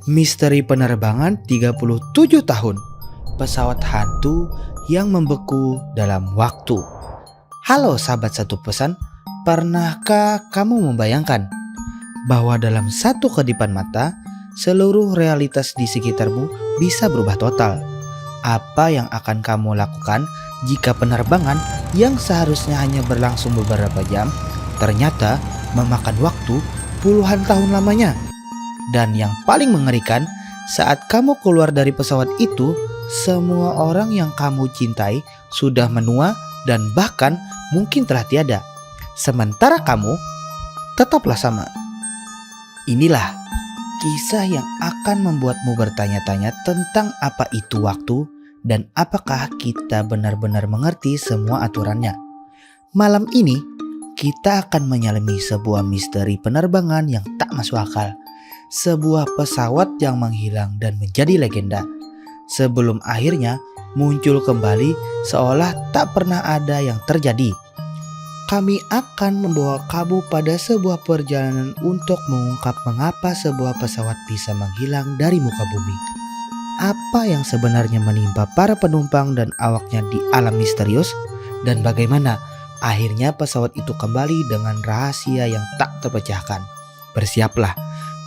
Misteri penerbangan 37 tahun. Pesawat hantu yang membeku dalam waktu. Halo sahabat satu pesan, pernahkah kamu membayangkan bahwa dalam satu kedipan mata, seluruh realitas di sekitarmu bisa berubah total? Apa yang akan kamu lakukan jika penerbangan yang seharusnya hanya berlangsung beberapa jam, ternyata memakan waktu puluhan tahun lamanya? Dan yang paling mengerikan, saat kamu keluar dari pesawat itu, semua orang yang kamu cintai sudah menua dan bahkan mungkin telah tiada. Sementara kamu tetaplah sama. Inilah kisah yang akan membuatmu bertanya-tanya tentang apa itu waktu dan apakah kita benar-benar mengerti semua aturannya. Malam ini kita akan menyelami sebuah misteri penerbangan yang tak masuk akal. Sebuah pesawat yang menghilang dan menjadi legenda, sebelum akhirnya muncul kembali seolah tak pernah ada yang terjadi. Kami akan membawa kamu pada sebuah perjalanan untuk mengungkap mengapa sebuah pesawat bisa menghilang dari muka bumi. Apa yang sebenarnya menimpa para penumpang dan awaknya di alam misterius, dan bagaimana akhirnya pesawat itu kembali dengan rahasia yang tak terpecahkan. Bersiaplah,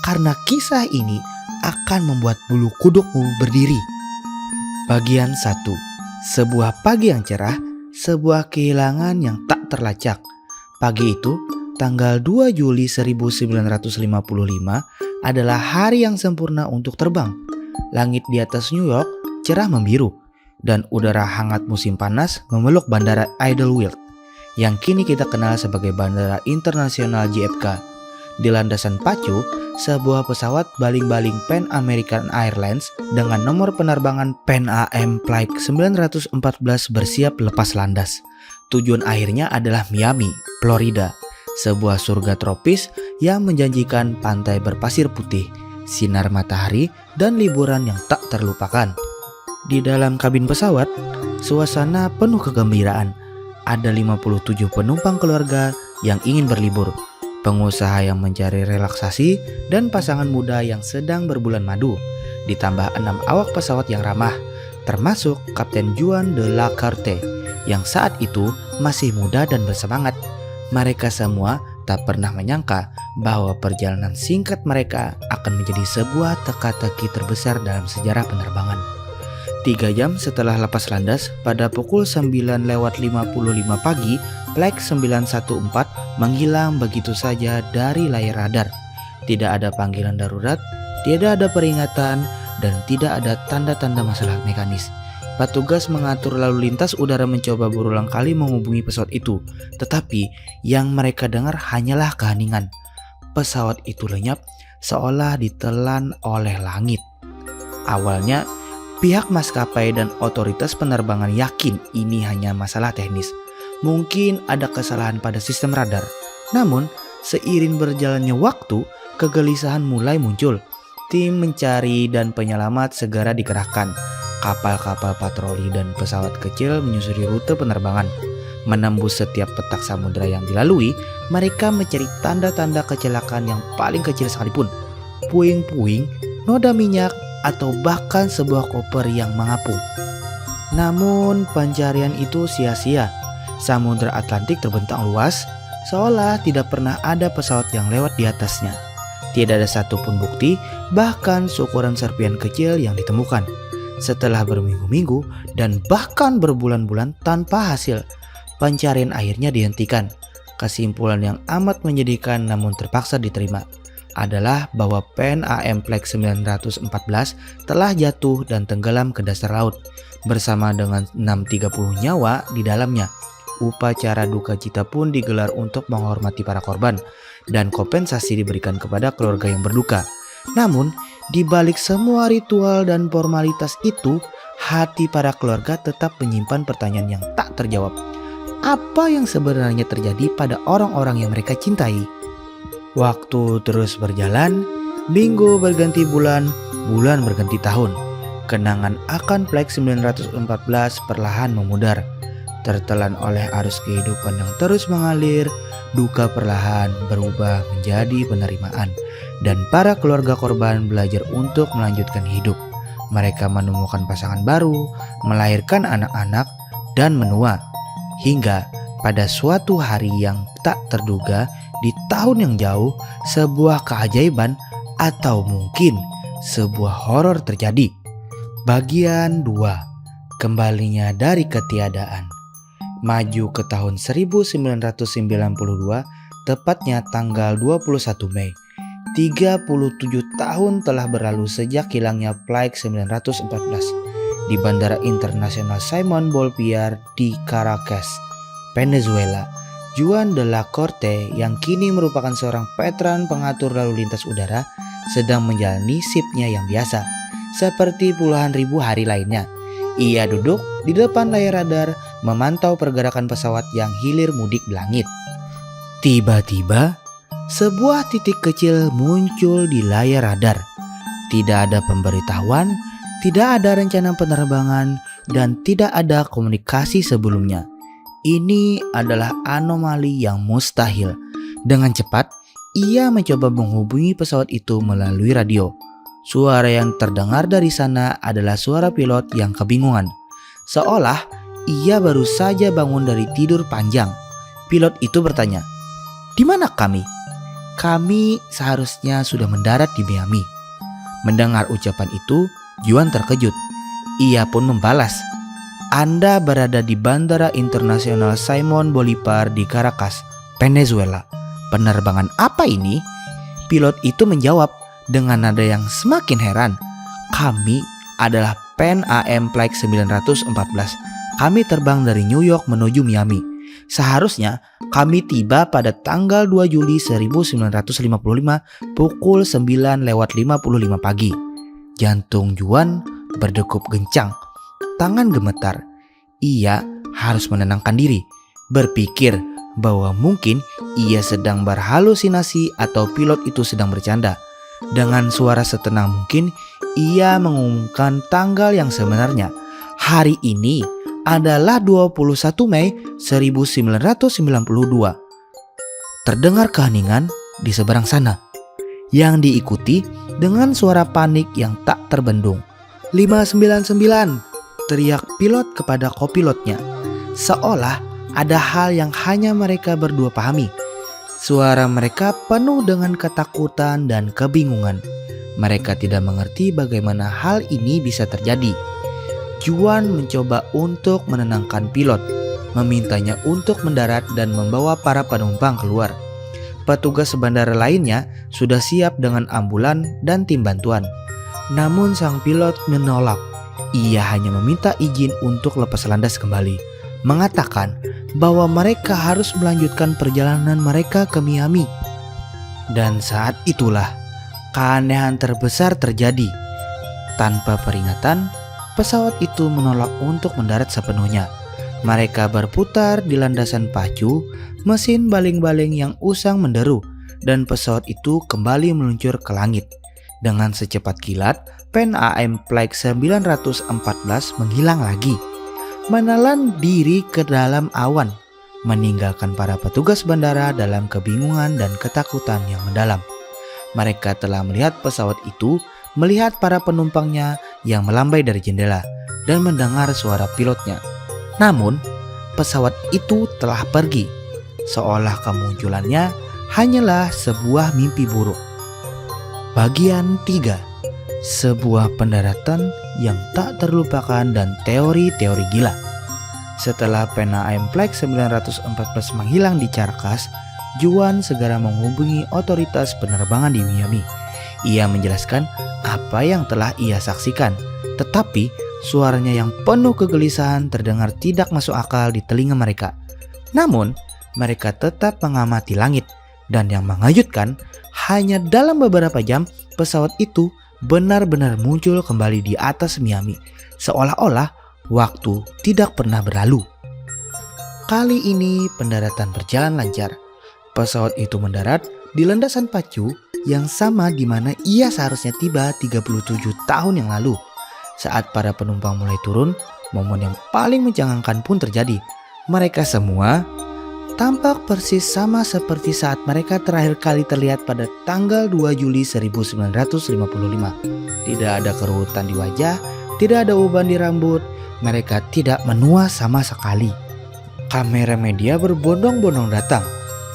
karena kisah ini akan membuat bulu kudukmu berdiri. Bagian 1. Sebuah pagi yang cerah, sebuah kehilangan yang tak terlacak. Pagi itu, tanggal 2 Juli 1955 adalah hari yang sempurna untuk terbang. Langit di atas New York cerah membiru, dan udara hangat musim panas memeluk bandara Idlewild, yang kini kita kenal sebagai Bandara Internasional JFK. Di landasan pacu, sebuah pesawat baling-baling Pan American Airlines dengan nomor penerbangan Pan AM Flight 914 bersiap lepas landas. Tujuan akhirnya adalah Miami, Florida, sebuah surga tropis yang menjanjikan pantai berpasir putih, sinar matahari, dan liburan yang tak terlupakan. Di dalam kabin pesawat, suasana penuh kegembiraan. Ada 57 penumpang keluarga yang ingin berlibur, pengusaha yang mencari relaksasi, dan pasangan muda yang sedang berbulan madu. Ditambah 6 awak pesawat yang ramah, termasuk Kapten Juan de la Carte yang saat itu masih muda dan bersemangat. Mereka semua tak pernah menyangka bahwa perjalanan singkat mereka akan menjadi sebuah teka-teki terbesar dalam sejarah penerbangan. 3 jam setelah lepas landas, pada pukul 9:55 pagi, Flight 914 menghilang begitu saja dari layar radar. Tidak ada panggilan darurat, tidak ada peringatan, dan tidak ada tanda-tanda masalah mekanis. Petugas mengatur lalu lintas udara mencoba berulang kali menghubungi pesawat itu, tetapi yang mereka dengar hanyalah keheningan. Pesawat itu lenyap seolah ditelan oleh langit. Awalnya, pihak maskapai dan otoritas penerbangan yakin ini hanya masalah teknis. Mungkin ada kesalahan pada sistem radar. Namun, seiring berjalannya waktu, kegelisahan mulai muncul. Tim mencari dan penyelamat segera dikerahkan. Kapal-kapal patroli dan pesawat kecil menyusuri rute penerbangan. Menembus setiap petak samudera yang dilalui, mereka mencari tanda-tanda kecelakaan yang paling kecil sekalipun. Puing-puing, noda minyak, atau bahkan sebuah koper yang mengapung. Namun pencarian itu sia-sia. Samudra Atlantik terbentang luas, seolah tidak pernah ada pesawat yang lewat di atasnya. Tidak ada satupun bukti, bahkan seukuran serpian kecil yang ditemukan. Setelah berminggu-minggu dan bahkan berbulan-bulan tanpa hasil, pencarian akhirnya dihentikan. Kesimpulan yang amat menyedihkan namun terpaksa diterima adalah bahwa Pan AM Flight 914 telah jatuh dan tenggelam ke dasar laut bersama dengan 630 nyawa di dalamnya. Upacara duka cita pun digelar untuk menghormati para korban dan kompensasi diberikan kepada keluarga yang berduka. Namun, di balik semua ritual dan formalitas itu, hati para keluarga tetap menyimpan pertanyaan yang tak terjawab. Apa yang sebenarnya terjadi pada orang-orang yang mereka cintai? Waktu terus berjalan, minggu berganti bulan, bulan berganti tahun. Kenangan akan Flight 914 perlahan memudar. Tertelan oleh arus kehidupan yang terus mengalir, duka perlahan berubah menjadi penerimaan, dan para keluarga korban belajar untuk melanjutkan hidup. Mereka menemukan pasangan baru, melahirkan anak-anak, dan menua. Hingga pada suatu hari yang tak terduga di tahun yang jauh, sebuah keajaiban atau mungkin sebuah horor terjadi. Bagian 2. Kembalinya dari ketiadaan. Maju ke tahun 1992, tepatnya tanggal 21 Mei. 37 tahun telah berlalu sejak hilangnya Flight 914 di Bandara Internasional Simon Bolívar di Caracas, Venezuela. Juan de la Corte yang kini merupakan seorang veteran pengatur lalu lintas udara sedang menjalani shiftnya yang biasa, seperti puluhan ribu hari lainnya. Ia duduk di depan layar radar memantau pergerakan pesawat yang hilir mudik di langit. Tiba-tiba, sebuah titik kecil muncul di layar radar. Tidak ada pemberitahuan, tidak ada rencana penerbangan, dan tidak ada komunikasi sebelumnya. Ini adalah anomali yang mustahil. Dengan cepat, ia mencoba menghubungi pesawat itu melalui radio. Suara yang terdengar dari sana adalah suara pilot yang kebingungan. Seolah ia baru saja bangun dari tidur panjang. Pilot itu bertanya, "Di mana kami?" "Kami seharusnya sudah mendarat di Miami." Mendengar ucapan itu, Juan terkejut. Ia pun membalas, "Anda berada di Bandara Internasional Simon Bolívar di Caracas, Venezuela. Penerbangan apa ini?" Pilot itu menjawab dengan nada yang semakin heran, "Kami adalah Pan Am Flight 914. Kami terbang dari New York menuju Miami. Seharusnya kami tiba pada tanggal 2 Juli 1955 pukul 9:55 pagi." Jantung Juan berdegup kencang, tangan gemetar. Ia harus menenangkan diri, berpikir bahwa mungkin ia sedang berhalusinasi atau pilot itu sedang bercanda. Dengan suara setenang mungkin, ia mengumumkan tanggal yang sebenarnya. Hari ini adalah 21 Mei 1992. Terdengar keheningan di seberang sana, yang diikuti dengan suara panik yang tak terbendung. 599, teriak pilot kepada kopilotnya, seolah ada hal yang hanya mereka berdua pahami. Suara mereka penuh dengan ketakutan dan kebingungan. Mereka tidak mengerti bagaimana hal ini bisa terjadi. Juan mencoba untuk menenangkan pilot, memintanya untuk mendarat dan membawa para penumpang keluar. Petugas bandara lainnya sudah siap dengan ambulan dan tim bantuan. Namun sang pilot menolak. Ia hanya meminta izin untuk lepas landas kembali, mengatakan bahwa mereka harus melanjutkan perjalanan mereka ke Miami. Dan saat itulah keanehan terbesar terjadi. Tanpa peringatan, pesawat itu menolak untuk mendarat sepenuhnya. Mereka berputar di landasan pacu, mesin baling-baling yang usang menderu, dan pesawat itu kembali meluncur ke langit. Dengan secepat kilat, Pan Am Flight 914 menghilang lagi, menelan diri ke dalam awan, meninggalkan para petugas bandara dalam kebingungan dan ketakutan yang mendalam. Mereka telah melihat pesawat itu, melihat para penumpangnya yang melambai dari jendela, dan mendengar suara pilotnya. Namun, pesawat itu telah pergi, seolah kemunculannya hanyalah sebuah mimpi buruk. Bagian 3. Sebuah pendaratan yang tak terlupakan dan teori-teori gila. Setelah Pan Am Flight 914 menghilang di Caracas, Juan segera menghubungi otoritas penerbangan di Miami. Ia menjelaskan apa yang telah ia saksikan, tetapi suaranya yang penuh kegelisahan terdengar tidak masuk akal di telinga mereka. Namun, mereka tetap mengamati langit, dan yang mengejutkan, hanya dalam beberapa jam pesawat itu benar-benar muncul kembali di atas Miami, seolah-olah waktu tidak pernah berlalu. Kali ini pendaratan berjalan lancar. Pesawat itu mendarat di landasan pacu yang sama di mana ia seharusnya tiba 37 tahun yang lalu. Saat para penumpang mulai turun, momen yang paling mencengangkan pun terjadi. Mereka semua tampak persis sama seperti saat mereka terakhir kali terlihat pada tanggal 2 Juli 1955. Tidak ada kerutan di wajah, tidak ada uban di rambut, mereka tidak menua sama sekali. Kamera media berbondong-bondong datang.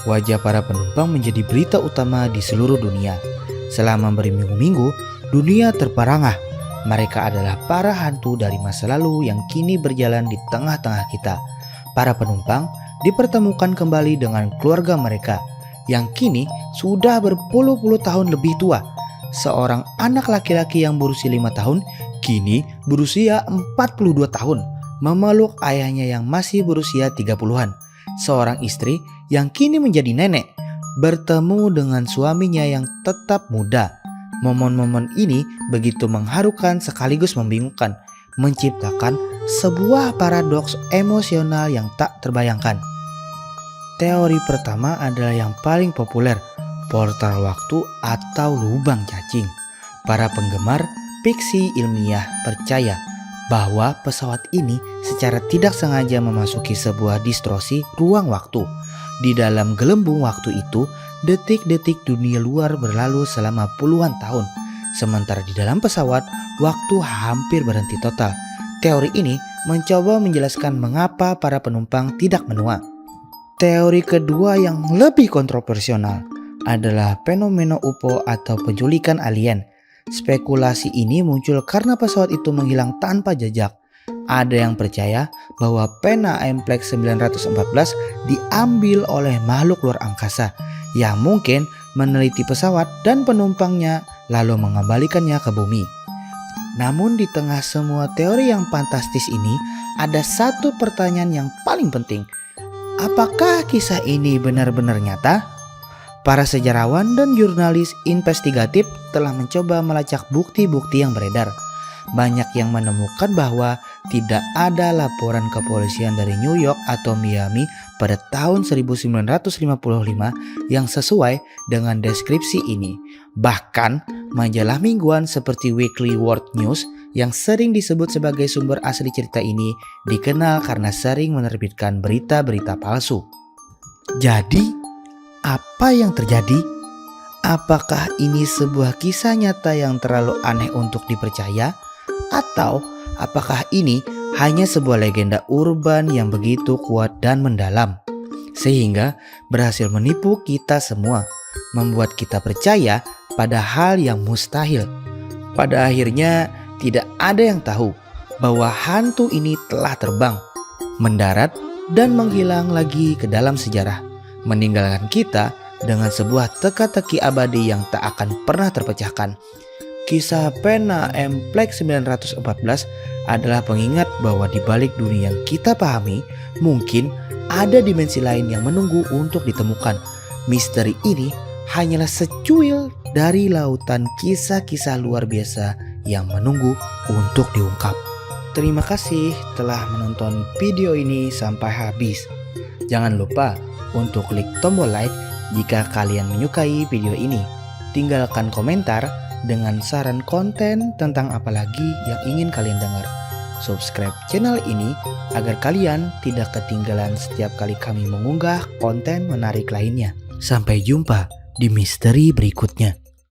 Wajah para penumpang menjadi berita utama di seluruh dunia. Selama berminggu-minggu, dunia terperangah. Mereka adalah para hantu dari masa lalu yang kini berjalan di tengah-tengah kita. Para penumpang dipertemukan kembali dengan keluarga mereka yang kini sudah berpuluh-puluh tahun lebih tua. Seorang anak laki-laki yang berusia 5 tahun kini berusia 42 tahun memeluk ayahnya yang masih berusia 30-an. Seorang istri yang kini menjadi nenek bertemu dengan suaminya yang tetap muda. Momen-momen ini begitu mengharukan sekaligus membingungkan, menciptakan sebuah paradoks emosional yang tak terbayangkan. Teori pertama adalah yang paling populer, portal waktu atau lubang cacing. Para penggemar fiksi ilmiah percaya bahwa pesawat ini secara tidak sengaja memasuki sebuah distorsi ruang waktu. Di dalam gelembung waktu itu, detik-detik dunia luar berlalu selama puluhan tahun. Sementara di dalam pesawat, waktu hampir berhenti total. Teori ini mencoba menjelaskan mengapa para penumpang tidak menua. Teori kedua yang lebih kontroversial adalah fenomena UFO atau penculikan alien. Spekulasi ini muncul karena pesawat itu menghilang tanpa jejak. Ada yang percaya bahwa pena Amtrak 914 diambil oleh makhluk luar angkasa yang mungkin meneliti pesawat dan penumpangnya lalu mengembalikannya ke bumi. Namun di tengah semua teori yang fantastis ini, ada satu pertanyaan yang paling penting. Apakah kisah ini benar-benar nyata? Para sejarawan dan jurnalis investigatif telah mencoba melacak bukti-bukti yang beredar. Banyak yang menemukan bahwa tidak ada laporan kepolisian dari New York atau Miami pada tahun 1955 yang sesuai dengan deskripsi ini. Bahkan majalah mingguan seperti Weekly World News yang sering disebut sebagai sumber asli cerita ini dikenal karena sering menerbitkan berita-berita palsu. Jadi, apa yang terjadi? Apakah ini sebuah kisah nyata yang terlalu aneh untuk dipercaya? Atau apakah ini hanya sebuah legenda urban yang begitu kuat dan mendalam, sehingga berhasil menipu kita semua, membuat kita percaya pada hal yang mustahil? Pada akhirnya tidak ada yang tahu bahwa hantu ini telah terbang, mendarat, dan menghilang lagi ke dalam sejarah, meninggalkan kita dengan sebuah teka-teki abadi yang tak akan pernah terpecahkan. Kisah pena Amtrak 914 adalah pengingat bahwa di balik dunia yang kita pahami, mungkin ada dimensi lain yang menunggu untuk ditemukan. Misteri ini hanyalah secuil dari lautan kisah-kisah luar biasa yang menunggu untuk diungkap. Terima kasih telah menonton video ini sampai habis. Jangan lupa untuk klik tombol like jika kalian menyukai video ini. Tinggalkan komentar dengan saran konten tentang apa lagi yang ingin kalian dengar. Subscribe channel ini agar kalian tidak ketinggalan setiap kali kami mengunggah konten menarik lainnya. Sampai jumpa di misteri berikutnya.